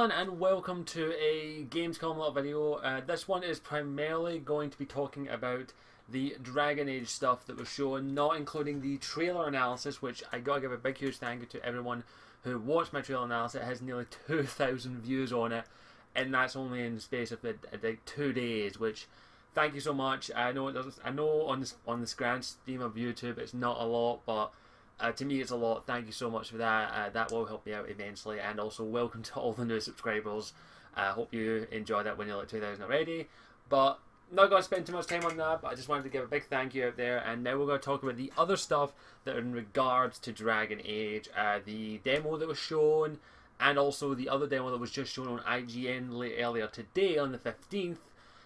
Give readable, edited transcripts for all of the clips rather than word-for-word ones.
everyone, and welcome to a Gamescom little video. This one is primarily going to be talking about the Dragon Age stuff that was shown, not including the trailer analysis, which I gotta give a big huge thank you to everyone who watched my trailer analysis. It has nearly 2,000 views on it, and that's only in the space of like 2 days, which thank you so much. I know it doesn't. I know on this grand scheme of YouTube it's not a lot, but to me it's a lot. Thank you so much for that. That will help me out immensely. And also welcome to all the new subscribers. I hope you enjoyed that when you're like 2,000 already. But not going to spend too much time on that, but I just wanted to give a big thank you out there. And now we're going to talk about the other stuff that are in regards to Dragon Age. The demo that was shown, and also the other demo that was just shown on IGN earlier today on the 15th.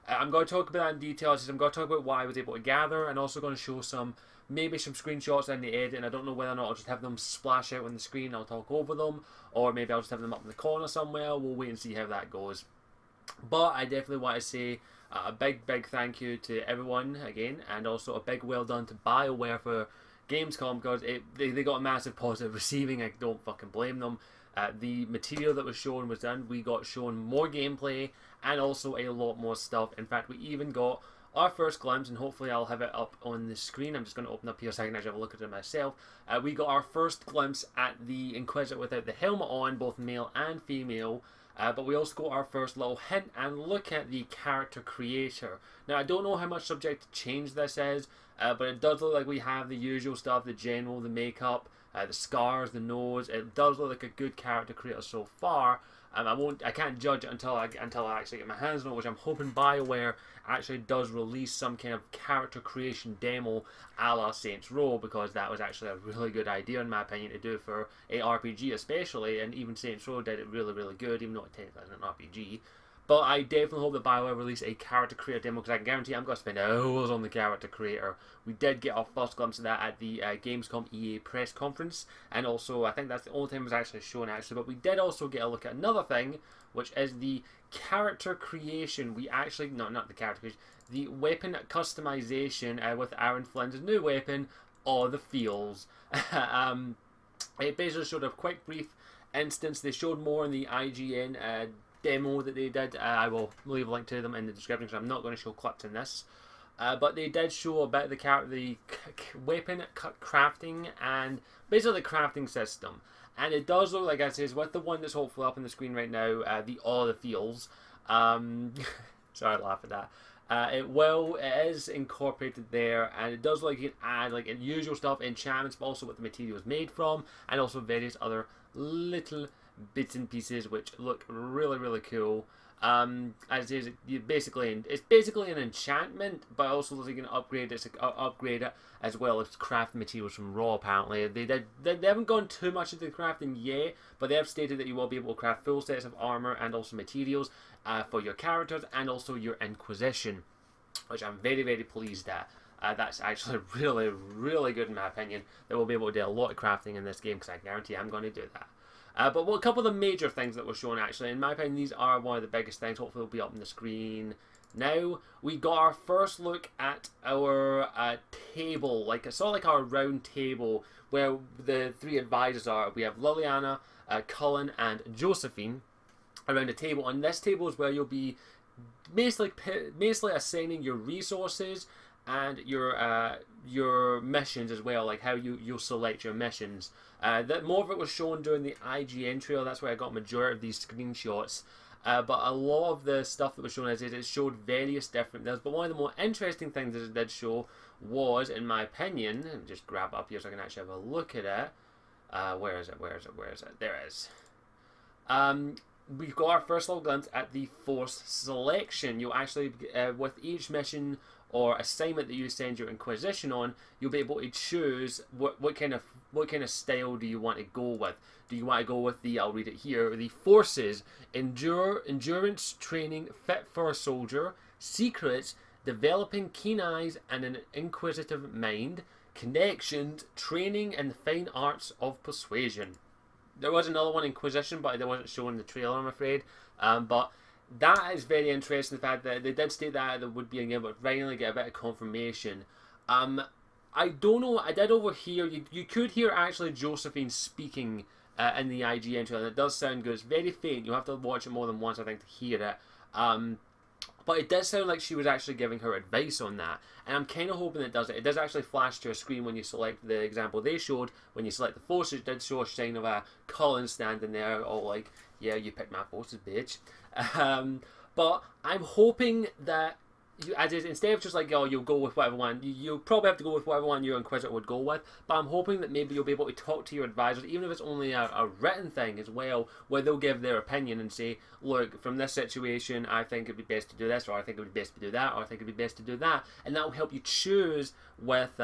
I'm going to talk about that in detail. I'm going to talk about what I was able to gather, and also going to show maybe some screenshots in the edit, and I don't know whether or not I'll just have them splash out on the screen, I'll talk over them, or maybe I'll just have them up in the corner somewhere. We'll wait and see how that goes. But I definitely want to say a big thank you to everyone again, and also a big well done to BioWare for Gamescom, because they got a massive positive receiving. I don't fucking blame them. The material that was shown was done. We got shown more gameplay and also a lot more stuff. In fact, we even got our first glimpse, and hopefully I'll have it up on the screen. I'm just going to open up here so I can actually have a look at it myself. We got our first glimpse at the Inquisitor without the helmet on, both male and female. But we also got our first little hint and look at the character creator. Now, I don't know how much subject to change this is, but it does look like we have the usual stuff, the general, the makeup, the scars, the nose. It does look like a good character creator so far. I can't judge it until I actually get my hands on it, which I'm hoping BioWare actually does release some kind of character creation demo a la Saints Row, because that was actually a really good idea in my opinion to do for a RPG especially, and even Saints Row did it really good, even though it technically isn't an RPG. But I definitely hope that BioWare release a character creator demo, because I can guarantee I'm going to spend hours on the character creator. We did get our first glimpse of that at the Gamescom EA press conference, and also I think that's the only time it was actually shown actually. But we did also get a look at another thing, which is the character creation. We actually, not the character creation, the weapon customization with Aaron Flynn's new weapon, or the feels. It basically showed a quick brief instance. They showed more in the IGN demo that they did. I will leave a link to them in the description, because I'm not going to show clips in this. But they did show about the weapon crafting and basically the crafting system. And it does look like, I says, with the one that's hopefully up on the screen right now, the feels. Sorry, I laugh at that. It is incorporated there, and it does look like you can add like usual stuff, enchantments, but also what the material is made from, and also various other little bits and pieces which look really cool. As it is, it's basically an enchantment, but also you can upgrade it as well as craft materials from raw. Apparently, they haven't gone too much into the crafting yet, but they have stated that you will be able to craft full sets of armor and also materials for your characters and also your Inquisition, which I'm very pleased at. That's actually really good in my opinion. That we'll be able to do a lot of crafting in this game, because I guarantee I'm going to do that. But a couple of the major things that were shown, actually, in my opinion, these are one of the biggest things. Hopefully they'll be up on the screen now. We got our first look at our table, sort of like our round table, where the three advisors are. We have Liliana, Cullen, and Josephine around a table. And this table is where you'll be basically assigning your resources and your missions as well, like how you'll select your missions. That more of it was shown during the IGN trailer. That's where I got majority of these screenshots. But a lot of the stuff that was shown is it showed various different things. But one of the more interesting things that it did show was, in my opinion, let me just grab up here so I can actually have a look at it. Where is it? There it is. We've got our first little glimpse at the Force selection. You'll actually, with each mission or assignment that you send your Inquisition on, you'll be able to choose what kind of style do you want to go with. Do you want to go with the, I'll read it here, the Forces, endurance training fit for a soldier, secrets, developing keen eyes and an inquisitive mind, connections, training in the fine arts of persuasion. There was another one, Inquisition, but it wasn't shown in the trailer, I'm afraid. But that is very interesting, the fact that they did state that there would be a game, but finally get a bit of confirmation. I don't know, I did overhear, you could hear actually Josephine speaking in the IGN trailer. And it does sound good. It's very faint. You have to watch it more than once, I think, to hear it. But it does sound like she was actually giving her advice on that. And I'm kind of hoping it does it. It does actually flash to a screen when you select the example they showed. When you select the forces, it did show a sign of a Colin standing there, all like, yeah, you picked my forces, bitch. But I'm hoping that instead of just like, oh, you'll go with whatever one, you'll probably have to go with whatever one your Inquisitor would go with, but I'm hoping that maybe you'll be able to talk to your advisors, even if it's only a written thing as well, where they'll give their opinion and say, look, from this situation, I think it'd be best to do this, or I think it would be best to do that, or I think it'd be best to do that, and that'll help you choose with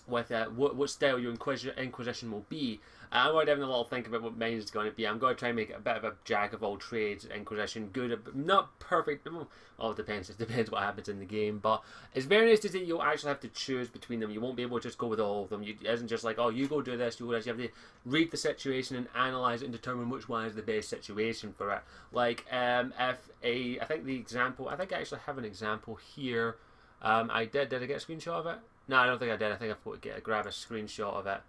what style your Inquisition will be. I'm already having a little think about what mine is going to be. I'm going to try and make it a bit of a jack of all trades Inquisition. Good, not perfect. Oh, it depends. It depends what happens in the game. But it's very nice to see you'll actually have to choose between them. You won't be able to just go with all of them. It isn't just like, oh, you go do this, you go do this. You have to read the situation and analyze it and determine which one is the best situation for it. Like, I think the example, I think I actually have an example here. Did I get a screenshot of it? No, I don't think I did. I think I thought I'd grab a screenshot of it.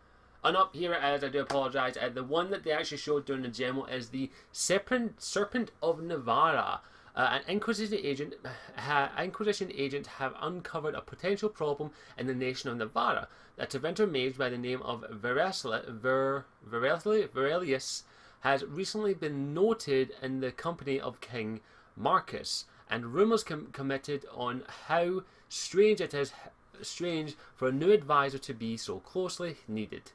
And up here it is, I do apologise. The one that they actually showed during the demo is the Serpent of Navarra. An Inquisition agent have uncovered a potential problem in the nation of Navarra. A Tevinter mage by the name of Verelius has recently been noted in the company of King Marcus, and rumours committed on how strange it is for a new advisor to be so closely heeded.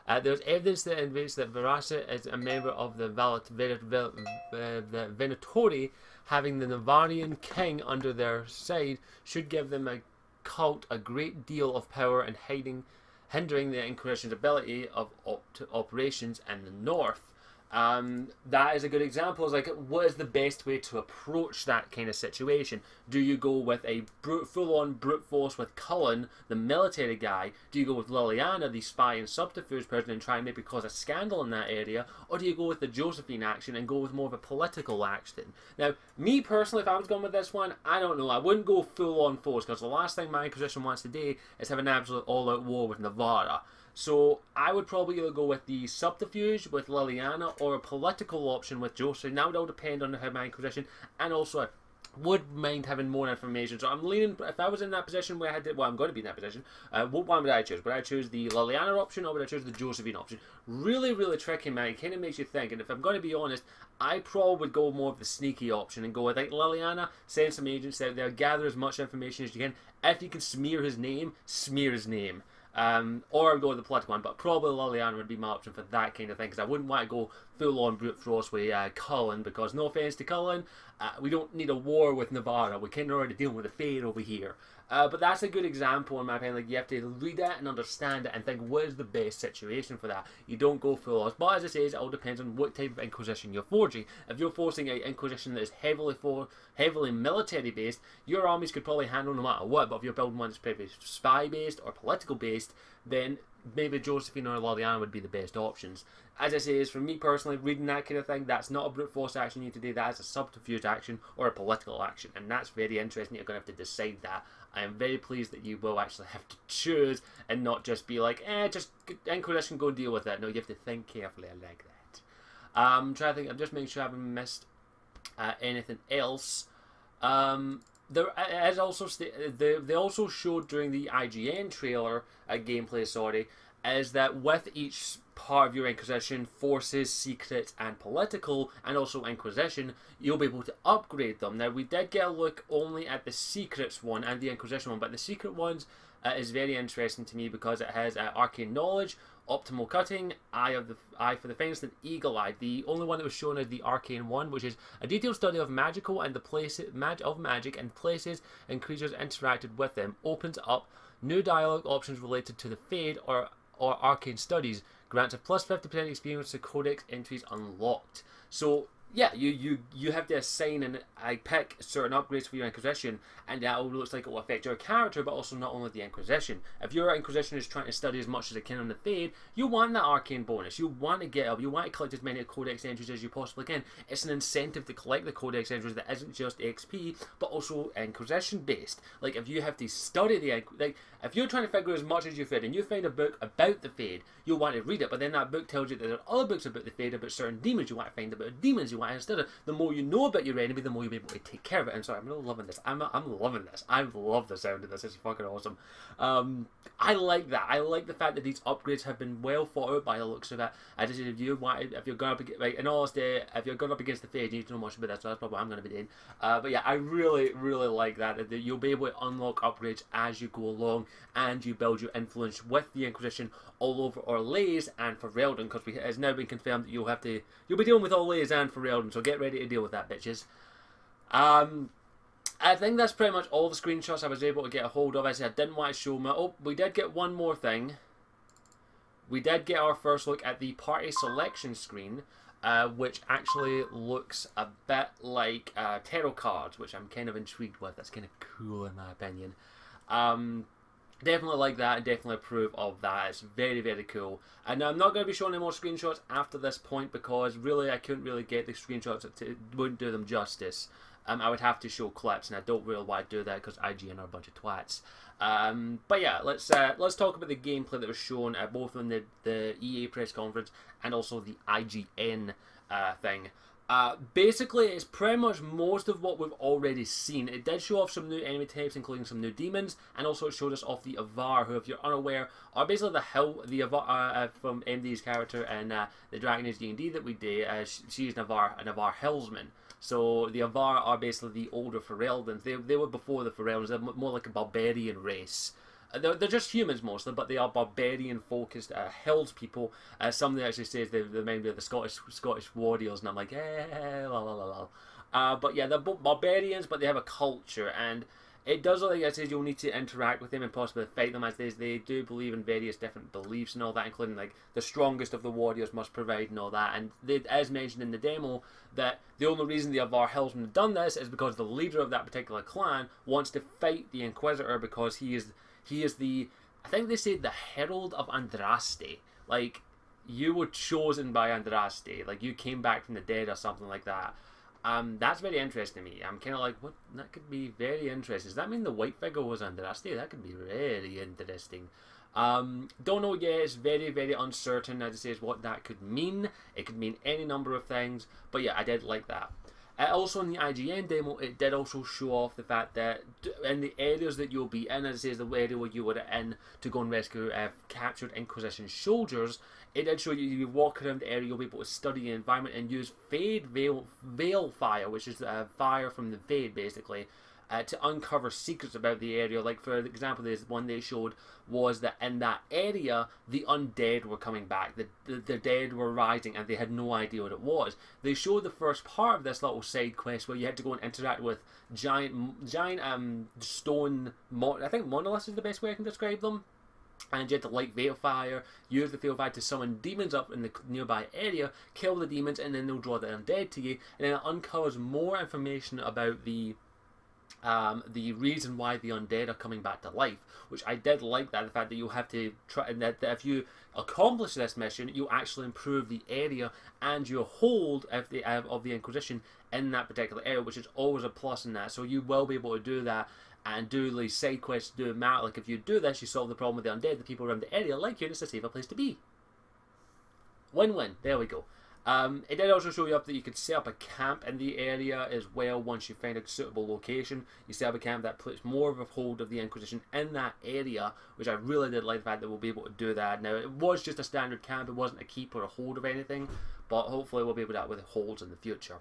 There's evidence that indicates that Verasa is a member of the Venatori. Having the Navarrian king under their side should give them a cult a great deal of power and hindering the Inquisition's ability of operations in the north. That is a good example. It's like, what is the best way to approach that kind of situation? Do you go with a full-on brute force with Cullen, the military guy? Do you go with Liliana, the spy and subterfuge person, and try and maybe cause a scandal in that area? Or do you go with the Josephine action and go with more of a political action? Now, me personally, if I was going with this one, I don't know. I wouldn't go full-on force, because the last thing my Inquisition wants to do is have an absolute all-out war with Navarra. So I would probably either go with the subterfuge with Liliana or a political option with Josephine. That would all depend on how my Inquisition, and also I would mind having more information. So I'm leaning, if I was in that position where I had to, well, I'm going to be in that position, what one would I choose? Would I choose the Liliana option or would I choose the Josephine option? Really, really tricky, man. It kind of makes you think. And if I'm going to be honest, I probably would go more of the sneaky option and go with like Liliana, send some agents out there, gather as much information as you can. If you can smear his name, smear his name. Or I'd go with the political one, but probably Liliana would be my option for that kind of thing, because I wouldn't want to go full-on brute force with Cullen, because no offence to Cullen, we don't need a war with Navarra. We kind of already dealing with a fair over here. But that's a good example in my opinion. Like, you have to read it and understand it and think what is the best situation for that. You don't go full on. But as I say, it all depends on what type of Inquisition you're forging. If you're forcing an Inquisition that is heavily military based, your armies could probably handle no matter what. But if you're building one that's probably spy based or political based, then maybe Josephine or Liliana would be the best options. As I say, is for me personally, reading that kind of thing, that's not a brute force action you need to do. That is a subterfuge action or a political action, and that's very interesting. You're going to have to decide that. I am very pleased that you will actually have to choose and not just be like, just Inquisition, go deal with it. No, you have to think carefully. I like that. I'm trying to think. I'm just making sure I haven't missed anything else. There is also they also showed during the IGN trailer, gameplay, sorry, is that with each part of your Inquisition, forces, secret, and political, and also Inquisition, you'll be able to upgrade them. Now, we did get a look only at the secrets one and the Inquisition one, but the secret ones is very interesting to me because it has arcane knowledge, optimal cutting, eye for the finest, and eagle eye. The only one that was shown is the arcane one, which is a detailed study of magical and the places of magic and places and creatures interacted with them. Opens up new dialogue options related to the Fade or arcane studies. Grants a plus 50% experience to codex entries unlocked. So yeah, you have to assign and I pick certain upgrades for your Inquisition, and that looks like it will affect your character, but also not only the Inquisition. If your Inquisition is trying to study as much as it can on the Fade, you want that arcane bonus. You want to get up. You want to collect as many Codex entries as you possibly can. It's an incentive to collect the Codex entries that isn't just XP, but also Inquisition based. Like if you have to study if you're trying to figure as much as you Fade, and you find a book about the Fade, you'll want to read it. But then that book tells you that there are other books about the Fade, about certain demons you want to find, about demons you want. Instead of the more you know about your enemy, the more you'll be able to take care of it. And sorry, I'm really loving this. I'm loving this. I love the sound of this. It's fucking awesome. I like that. I like the fact that these upgrades have been well thought out by the looks of it. I just if you're going up right, in all honesty, if you're going up against the Fade, you need to know much about that. So that's probably what I'm going to be doing. But yeah, I really like that you'll be able to unlock upgrades as you go along, and you build your influence with the Inquisition all over Orlais and for Ferelden, because it has now been confirmed that you'll be dealing with Orlais and for Ferelden, so get ready to deal with that, bitches. I think that's pretty much all the screenshots I was able to get a hold of. I said I didn't want to show them. Oh, we did get one more thing. We did get our first look at the party selection screen, which actually looks a bit like tarot cards, which I'm kind of intrigued with. That's kind of cool in my opinion. Definitely like that, and definitely approve of that. It's very cool. And I'm not going to be showing any more screenshots after this point, because really I couldn't really get the screenshots. It wouldn't do them justice. I would have to show clips, and I don't really want to do that because IGN are a bunch of twats. But yeah, let's talk about the gameplay that was shown both on the EA press conference and also the IGN thing. Basically, it's pretty much most of what we've already seen. It did show off some new enemy types, including some new demons, and also it showed us off the Avar, who, if you're unaware, are basically the Avar from MD's character in the Dragon Age D&D that we did. She's an Avar Hillsman. So the Avar are basically the older Fereldans. They were before the Fereldans. They're more like a barbarian race. They're just humans mostly, but they are barbarian-focused Hills people. Somebody actually says they remind me of the Scottish warriors, and I'm like, la la la la. But yeah, they're both barbarians, but they have a culture, and it does look like it says you'll need to interact with them and possibly fight them, as they do believe in various different beliefs and all that, including like the strongest of the warriors must provide and all that. And as mentioned in the demo, that the only reason the Avar Hillsmen have done this is because the leader of that particular clan wants to fight the Inquisitor, because he is the, I think they say, the Herald of Andraste. Like, you were chosen by Andraste. Like, you came back from the dead or something like that. That's very interesting to me. I'm kind of like, what? That could be very interesting. Does that mean the white figure was Andraste? That could be very interesting. Don't know yet. It's very uncertain, as it says, what that could mean. It could mean any number of things. But yeah, I did like that. Also in the IGN demo, it did also show off the fact that in the areas that you'll be in, as it says, the area where you were in to go and rescue captured Inquisition soldiers, it did show you walk around the area, you'll be able to study the environment and use Fade Veil Fire, which is fire from the Fade, basically, to uncover secrets about the area. Like, for example, the one they showed was that in that area, the undead were coming back. The dead were rising, and they had no idea what it was. They showed the first part of this little side quest where you had to go and interact with giant stone, I think monoliths is the best way I can describe them. And you had to light Veil Fire, use the Veil Fire to summon demons up in the nearby area, kill the demons, and then they'll draw the undead to you. And then it uncovers more information about the reason why the undead are coming back to life, which I did like that, the fact that you have to try, and that if you accomplish this mission, you actually improve the area and your hold of the Inquisition in that particular area, which is always a plus in that. So you will be able to do that and do these side quests, do it matter. Like, if you do this, you solve the problem with the undead, the people around the area like you, and it's a safer place to be. Win-win. There we go. It did also show you up that you could set up a camp in the area as well once you find a suitable location. You set up a camp that puts more of a hold of the Inquisition in that area, which I really did like the fact that we'll be able to do that. Now, it was just a standard camp, it wasn't a keep or a hold of anything, but hopefully we'll be able to do that with holds in the future.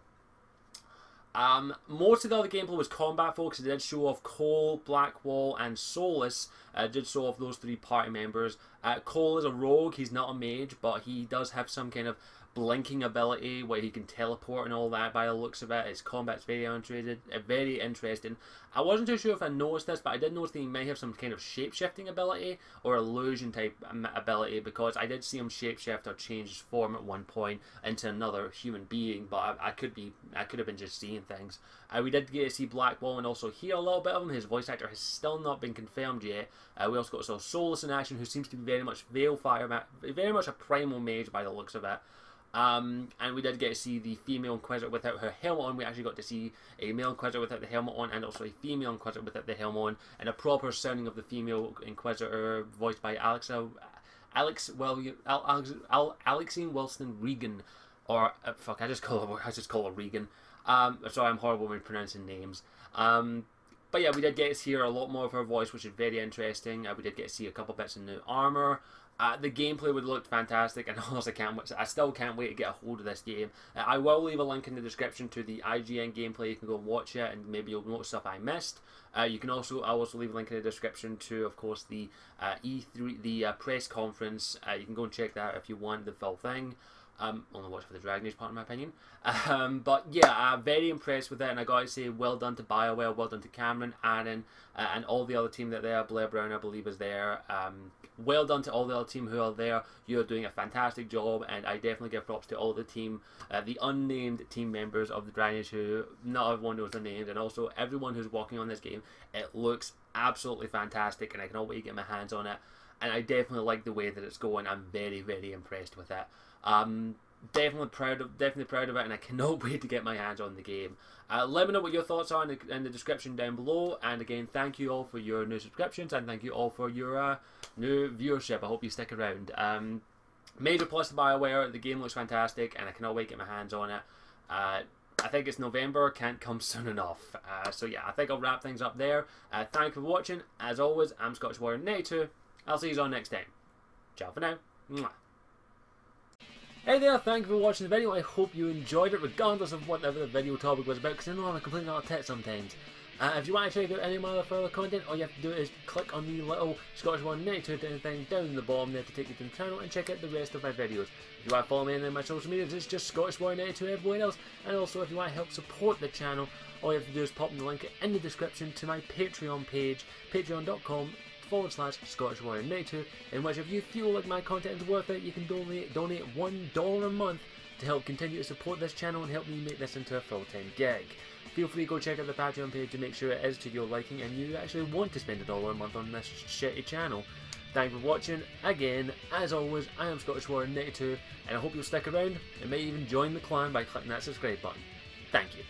Most of the other gameplay was combat focused. It did show off Cole, Blackwall, and Solus. Did show off those three party members. Cole is a rogue, he's not a mage, but he does have some kind of blinking ability where he can teleport and all that by the looks of it. His combat's very very interesting. I wasn't too sure if I noticed this, but I did notice that he may have some kind of shape-shifting ability or illusion type ability, because I did see him shape-shift or change his form at one point into another human being, but I could have been just seeing things. We did get to see Blackwall and also hear a little bit of him. His voice actor has still not been confirmed yet. We also got to see Solus in action, who seems to be very much Veilfire, very much a primal mage by the looks of it. And we did get to see the female Inquisitor without her helmet on. We actually got to see a male Inquisitor without the helmet on, and also a female Inquisitor without the helmet on, and a proper sounding of the female Inquisitor voiced by Alexine Wilson Regan, or fuck, I just call her Regan. Sorry, I'm horrible with pronouncing names. But yeah, we did get to hear a lot more of her voice, which is very interesting. We did get to see a couple bits of new armor. The gameplay would look fantastic, and honestly, I still can't wait to get a hold of this game. I will leave a link in the description to the IGN gameplay. You can go and watch it, and maybe you'll notice stuff I missed. I'll also leave a link in the description to, of course, the E3, the press conference. You can go and check that out if you want the full thing. Only watch for the Dragon Age part, in my opinion. But yeah, I'm very impressed with it, and I gotta say, well done to BioWare, well done to Cameron, Aaron, and all the other team that there. Blair Brown, I believe, is there. Well done to all the other team who are there. You're doing a fantastic job, and I definitely give props to all the team, the unnamed team members of the Dragon Age, who not everyone knows their names, and also everyone who's working on this game. It looks absolutely fantastic, and I cannot wait to get my hands on it. And I definitely like the way that it's going. I'm very, very impressed with it. Definitely proud of it, and I cannot wait to get my hands on the game. Let me know what your thoughts are in the description down below. And again, thank you all for your new subscriptions, and thank you all for your new viewership. I hope you stick around. Major plus to BioWare. The game looks fantastic, and I cannot wait to get my hands on it. I think it's November, can't come soon enough. So yeah, I think I'll wrap things up there. Thank you for watching. As always, I'm Scottish Warrior 92. I'll see you all next time. Ciao for now. Mwah. Hey there, thank you for watching the video. I hope you enjoyed it, regardless of whatever the video topic was about, because I know I'm a complete out of tit sometimes. If you want to check out any of my other further content, all you have to do is click on the little Scottish Warrior 92 thing down in the bottom there to take you to the channel and check out the rest of my videos. If you want to follow me on any of my social medias, it's just Scottish Warrior 92 everywhere else. And also, if you want to help support the channel, all you have to do is pop the link in the description to my Patreon page, patreon.com/Scottish Warrior 92, in which if you feel like my content is worth it, you can donate $1 a month to help continue to support this channel and help me make this into a full-time gig. Feel free to go check out the Patreon page to make sure it is to your liking and you actually want to spend $1 a month on this shitty channel. Thank you for watching. Again, as always, I am Scottish Warrior 92, and I hope you'll stick around and may even join the clan by clicking that subscribe button. Thank you.